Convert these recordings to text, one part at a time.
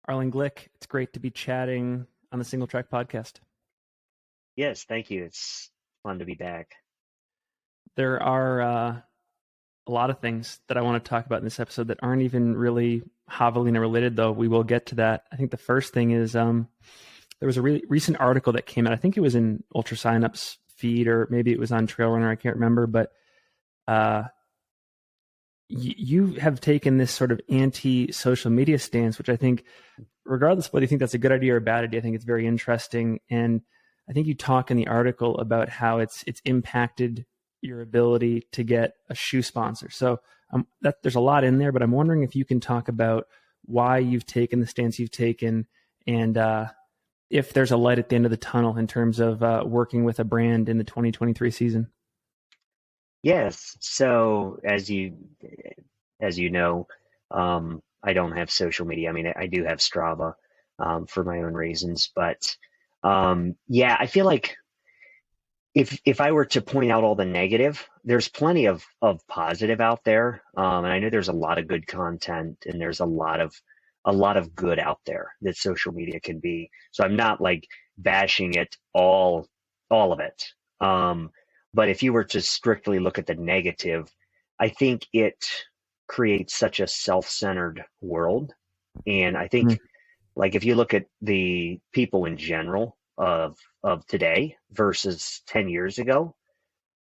Arlen Glick, it's great to be chatting on the Single Track podcast. Yes, thank you. It's fun to be back. There are a lot of things that I want to talk about in this episode that aren't even really Javelina related, though we will get to that. I think the first thing is there was a recent article that came out. I think it was in Ultra Signups feed, or maybe it was on Trail Runner. I can't remember, but you have taken this sort of anti-social media stance, which I think, regardless of whether you think that's a good idea or a bad idea, I think it's very interesting. And I think you talk in the article about how it's impacted your ability to get a shoe sponsor. So there's a lot in there, but I'm wondering if you can talk about why you've taken the stance you've taken, and if there's a light at the end of the tunnel in terms of working with a brand in the 2023 season. Yes. So as you know, I don't have social media. I mean, I do have Strava for my own reasons, but yeah, I feel like if I were to point out all the negative, there's plenty of positive out there, and I know there's a lot of good content, and there's a lot of good out there that social media can be. So I'm not like bashing it all of it. But if you were to strictly look at the negative, I think it creates such a self-centered world. And I think like if you look at the people in general of today versus 10 years ago,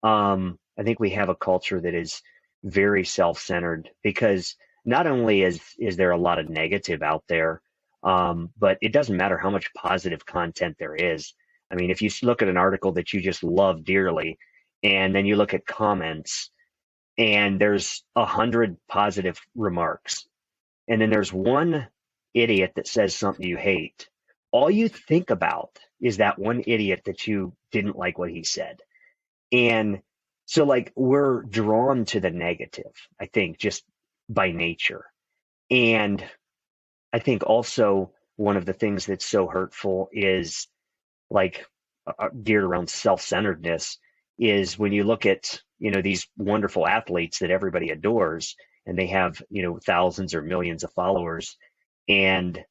I think we have a culture that is very self-centered, because not only is there a lot of negative out there, but it doesn't matter how much positive content there is. I mean, if you look at an article that you just love dearly, and then you look at comments, and there's 100 positive remarks, and then there's one idiot that says something you hate, all you think about is that one idiot that you didn't like what he said. And so like we're drawn to the negative, I think, just by nature. And I think also one of the things that's so hurtful is like geared around self-centeredness is when you look at, these wonderful athletes that everybody adores, and they have, thousands or millions of followers, and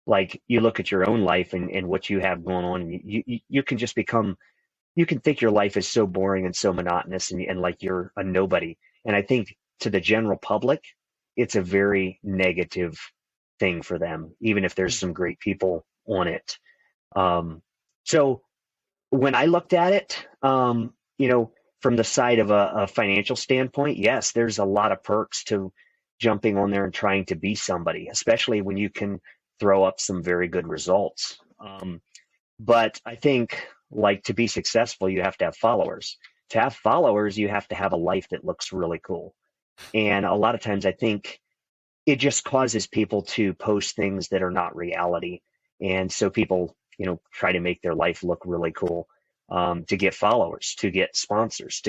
like you look at your own life and what you have going on, you can just you can think your life is so boring and so monotonous, and like you're a nobody. And I think to the general public, it's a very negative thing for them, even if there's some great people on it. So when I looked at it, from the side of a financial standpoint, yes, there's a lot of perks to jumping on there and trying to be somebody, especially when you can throw up some very good results. But I think like to be successful, you have to have followers. To have followers, you have to have a life that looks really cool. And a lot of times I think it just causes people to post things that are not reality. And so people, try to make their life look really cool, to get followers, to get sponsors,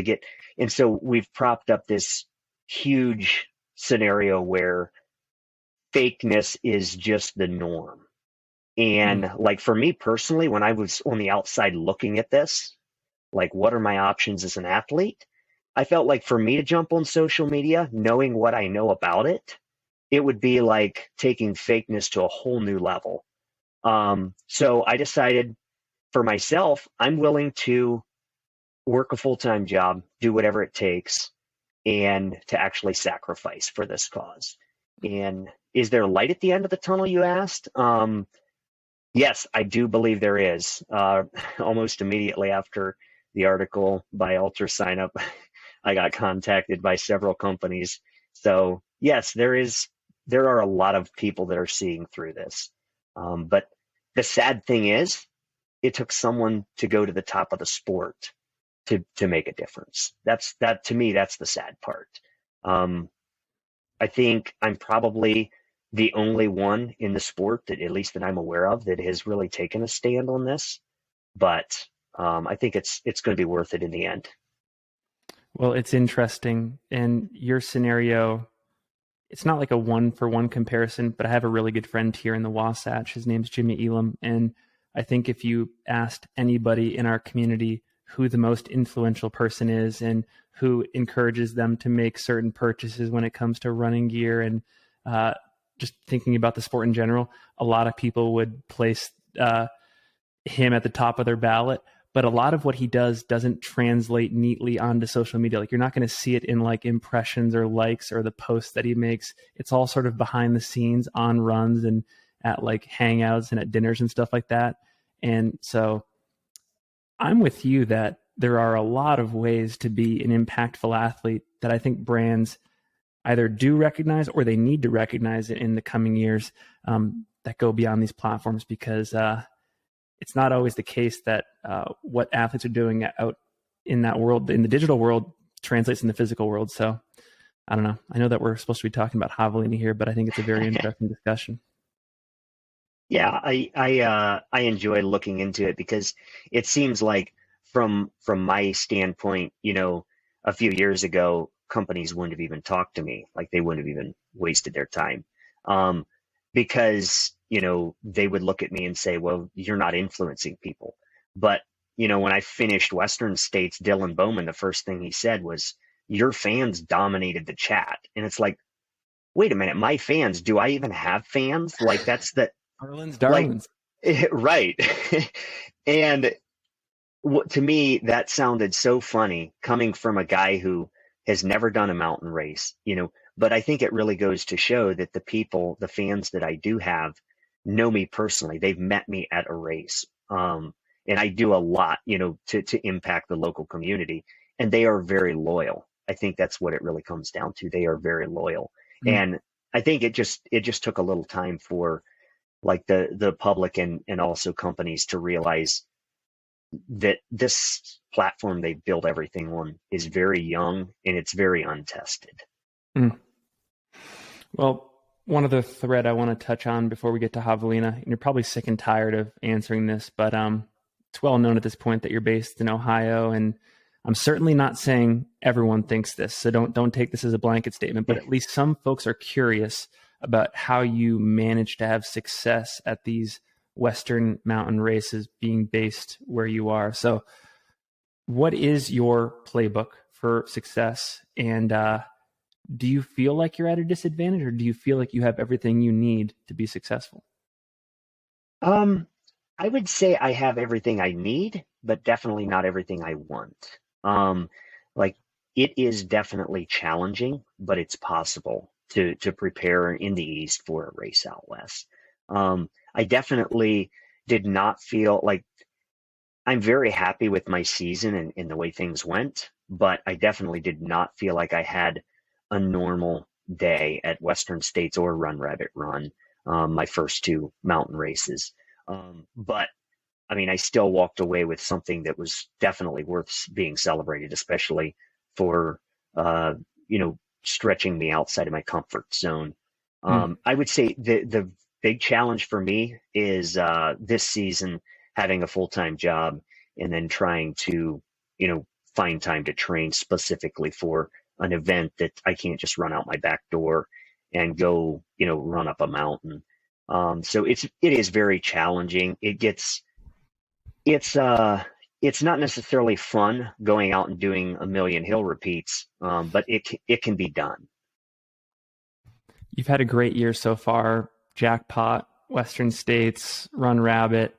and so we've propped up this huge scenario where fakeness is just the norm. And like for me personally, when I was on the outside looking at this, like what are my options as an athlete? I felt like for me to jump on social media, knowing what I know about it, it would be like taking fakeness to a whole new level. So I decided for myself, I'm willing to work a full-time job, do whatever it takes, and to actually sacrifice for this cause. And is there light at the end of the tunnel, you asked? Yes, I do believe there is. Almost immediately after the article by Ultra Signup, I got contacted by several companies. So yes, there are a lot of people that are seeing through this. But the sad thing is, it took someone to go to the top of the sport to make a difference. That to me, that's the sad part. I think I'm probably the only one in the sport that, at least that I'm aware of, that has really taken a stand on this. But I think it's going to be worth it in the end. Well, it's interesting. And your scenario, it's not like a one-for-one comparison, but I have a really good friend here in the Wasatch. His name's Jimmy Elam. And I think if you asked anybody in our community who the most influential person is and who encourages them to make certain purchases when it comes to running gear and just thinking about the sport in general, a lot of people would place him at the top of their ballot. But a lot of what he does doesn't translate neatly onto social media. Like, you're not going to see it in like impressions or likes or the posts that he makes. It's all sort of behind the scenes on runs and at like hangouts and at dinners and stuff like that. And so I'm with you that there are a lot of ways to be an impactful athlete that I think brands either do recognize or they need to recognize it in the coming years, that go beyond these platforms, because it's not always the case that what athletes are doing out in that world, in the digital world, translates in the physical world. So I don't know. I know that we're supposed to be talking about Javelina here, but I think it's a very interesting discussion. Yeah, I enjoy looking into it because it seems like from my standpoint, a few years ago, companies wouldn't have even talked to me. Like, they wouldn't have even wasted their time. Because, they would look at me and say, well, you're not influencing people. But, when I finished Western States, Dylan Bowman, the first thing he said was, your fans dominated the chat. And it's like, wait a minute, my fans, do I even have fans? Like, that's the, Arlen's like, Darwin's. right. And to me, that sounded so funny coming from a guy who has never done a mountain race, but I think it really goes to show that the fans that I do have know me personally. They've met me at a race. And I do a lot, to impact the local community, and they are very loyal. I think that's what it really comes down to. They are very loyal. And I think it just took a little time for like the public and also companies to realize that this platform they build everything on is very young and it's very untested. Well, one other thread I want to touch on before we get to Javelina, and you're probably sick and tired of answering this, but it's well known at this point that you're based in Ohio, and I'm certainly not saying everyone thinks this, so don't take this as a blanket statement, but at least some folks are curious about how you manage to have success at these Western mountain races being based where you are. So what is your playbook for success? And do you feel like you're at a disadvantage, or do you feel like you have everything you need to be successful? I would say I have everything I need, but definitely not everything I want. Like, it is definitely challenging, but it's possible to prepare in the East for a race out West. I definitely did not feel like I'm very happy with my season and the way things went, but I definitely did not feel like I had a normal day at Western States or Run Rabbit Run, my first two mountain races. But I mean, I still walked away with something that was definitely worth being celebrated, especially for, stretching me outside of my comfort zone. I would say the big challenge for me is this season having a full-time job and then trying to, find time to train specifically for an event that I can't just run out my back door and go, run up a mountain. So it is very challenging. It's not necessarily fun going out and doing a million hill repeats, but it can be done. You've had a great year so far. Jackpot, Western States, Run Rabbit.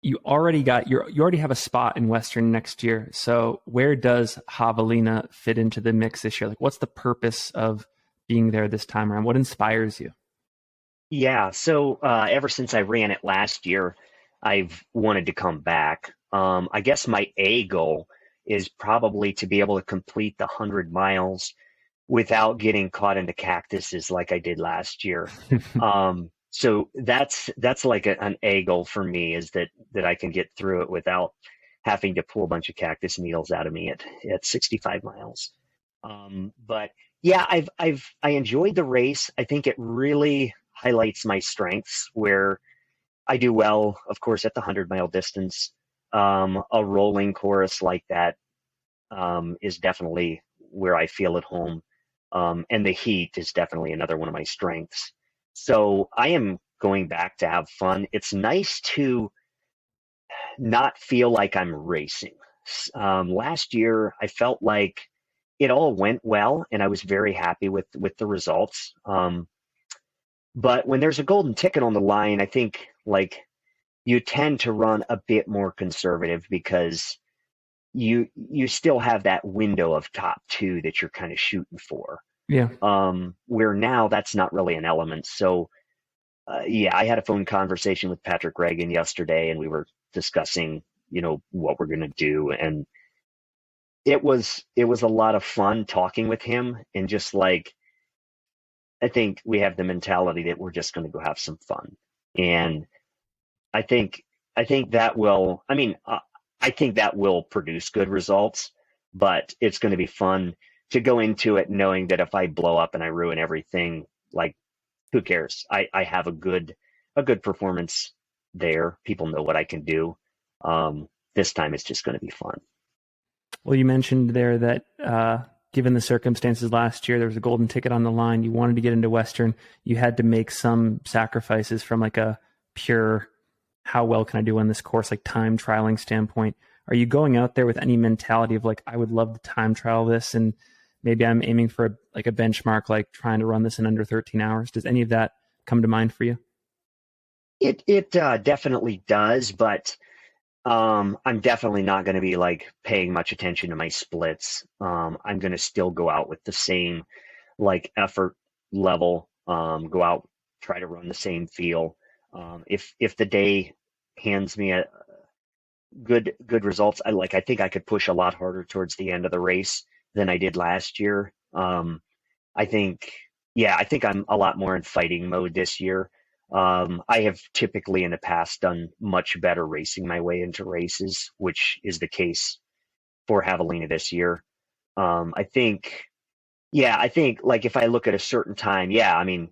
You already have a spot in Western next year. So where does Javelina fit into the mix this year? Like, what's the purpose of being there this time around? What inspires you? Yeah. So ever since I ran it last year, I've wanted to come back. I guess my A goal is probably to be able to complete the 100 miles without getting caught in the cactuses like I did last year. So that's like an A goal for me, is that I can get through it without having to pull a bunch of cactus needles out of me at 65 miles. But yeah, I enjoyed the race. I think it really highlights my strengths, where I do well, of course, at the 100-mile distance. A rolling course like that is definitely where I feel at home. And the heat is definitely another one of my strengths. So I am going back to have fun. It's nice to not feel like I'm racing. Last year, I felt like it all went well, and I was very happy with the results. But when there's a golden ticket on the line, I think like you tend to run a bit more conservative because you still have that window of top two that you're kind of shooting for. Yeah. Where now that's not really an element. So yeah, I had a phone conversation with Patrick Reagan yesterday, and we were discussing, what we're going to do, and it was a lot of fun talking with him, and just like I think we have the mentality that we're just going to go have some fun, and I think I think that will. I mean, I think that will produce good results, but it's going to be fun to go into it knowing that if I blow up and I ruin everything, like who cares? I have a good performance there. People know what I can do. This time it's just going to be fun. Well, you mentioned there that given the circumstances last year, there was a golden ticket on the line. You wanted to get into Western. You had to make some sacrifices from like a pure, how well can I do on this course, like time trialing standpoint. Are you going out there with any mentality of like, I would love to time trial this, and maybe I'm aiming for a benchmark, like trying to run this in under 13 hours? Does any of that come to mind for you? It definitely does, but I'm definitely not going to be like paying much attention to my splits. I'm going to still go out with the same like effort level. Go out, try to run the same feel. If the day hands me a good results, I think I could push a lot harder towards the end of the race than I did last year. I think, yeah, I think I'm a lot more in fighting mode this year. I have typically in the past done much better racing my way into races, which is the case for Javelina this year. I think, yeah, I think like if I look at a certain time, yeah, I mean,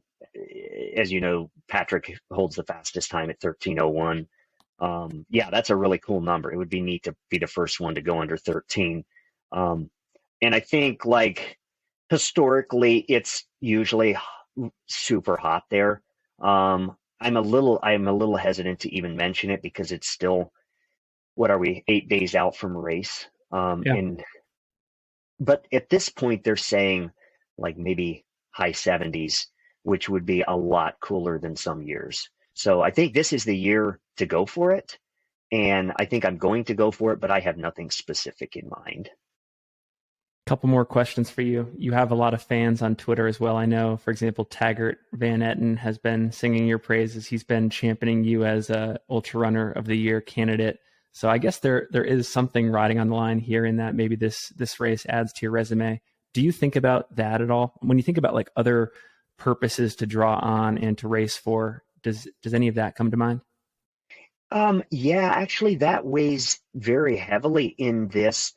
as you know, Patrick holds the fastest time at 13:01. Yeah, that's a really cool number. It would be neat to be the first one to go under 13. Um, and I think like historically, it's usually super hot there. I'm a little hesitant to even mention it because it's still, what are we, 8 days out from race? Yeah. But at this point, they're saying like maybe high 70s, which would be a lot cooler than some years. So I think this is the year to go for it. And I think I'm going to go for it, but I have nothing specific in mind. Couple more questions for you. You have a lot of fans on Twitter as well. I know, for example, Taggart Van Etten has been singing your praises. He's been championing you as a Ultra Runner of the Year candidate. So I guess there is something riding on the line here in that maybe this race adds to your resume. Do you think about that at all? When you think about like other purposes to draw on and to race for, does any of that come to mind? Yeah, actually, that weighs very heavily in this,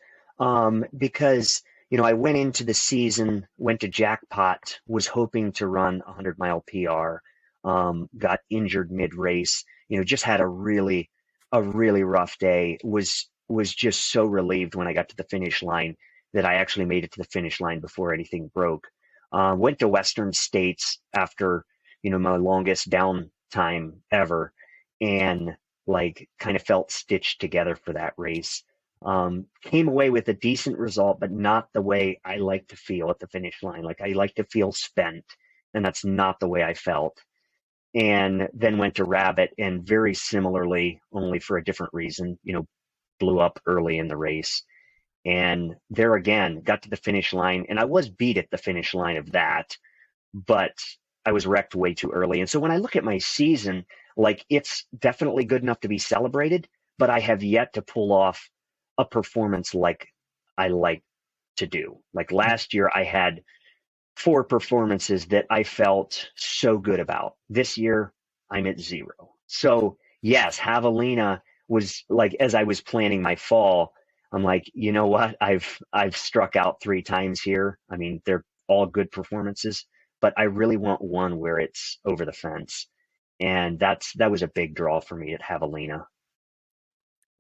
because I went into the season, went to jackpot, was hoping to run a 100-mile PR, got injured mid-race, just had a really rough day. Was just so relieved when I got to the finish line that I actually made it to the finish line before anything broke. Went to Western States after, my longest downtime ever, and like kind of felt stitched together for that race. Came away with a decent result, but not the way I like to feel at the finish line. Like I like to feel spent, and that's not the way I felt. And then went to Rabbit, and very similarly, only for a different reason, blew up early in the race. And there again, got to the finish line, and I was beat at the finish line of that, but I was wrecked way too early. And so when I look at my season, like it's definitely good enough to be celebrated, but I have yet to pull off a performance like I like to do. Like last year, I had 4 performances that I felt so good about. This year, I'm at 0. So yes, Javelina was like, as I was planning my fall, I'm like, you know what? I've struck out 3 times here. I mean, they're all good performances, but I really want one where it's over the fence. And that was a big draw for me at Javelina.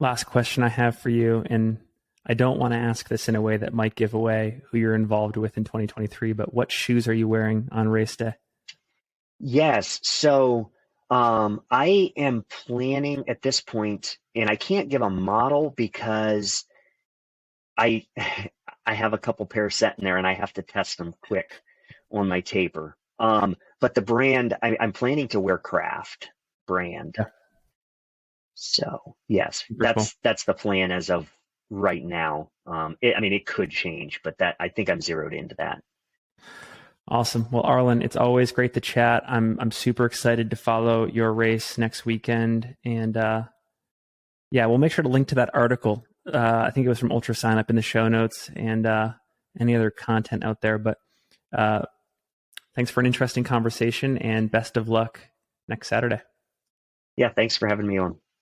Last question I have for you, and I don't want to ask this in a way that might give away who you're involved with in 2023, but what shoes are you wearing on race day? Yes. So I am planning at this point, and I can't give a model because I I have a couple pairs set in there and I have to test them quick on my taper. But the brand, I'm planning to wear Craft brand. Yeah. So yes, Super cool. that's the plan as of right now. It could change, but I think I'm zeroed into that. Awesome. Well, Arlen, it's always great to chat. I'm super excited to follow your race next weekend, and yeah, we'll make sure to link to that article. I think it was from Ultra Sign Up in the show notes, and any other content out there. But thanks for an interesting conversation, and best of luck next Saturday. Yeah, thanks for having me on.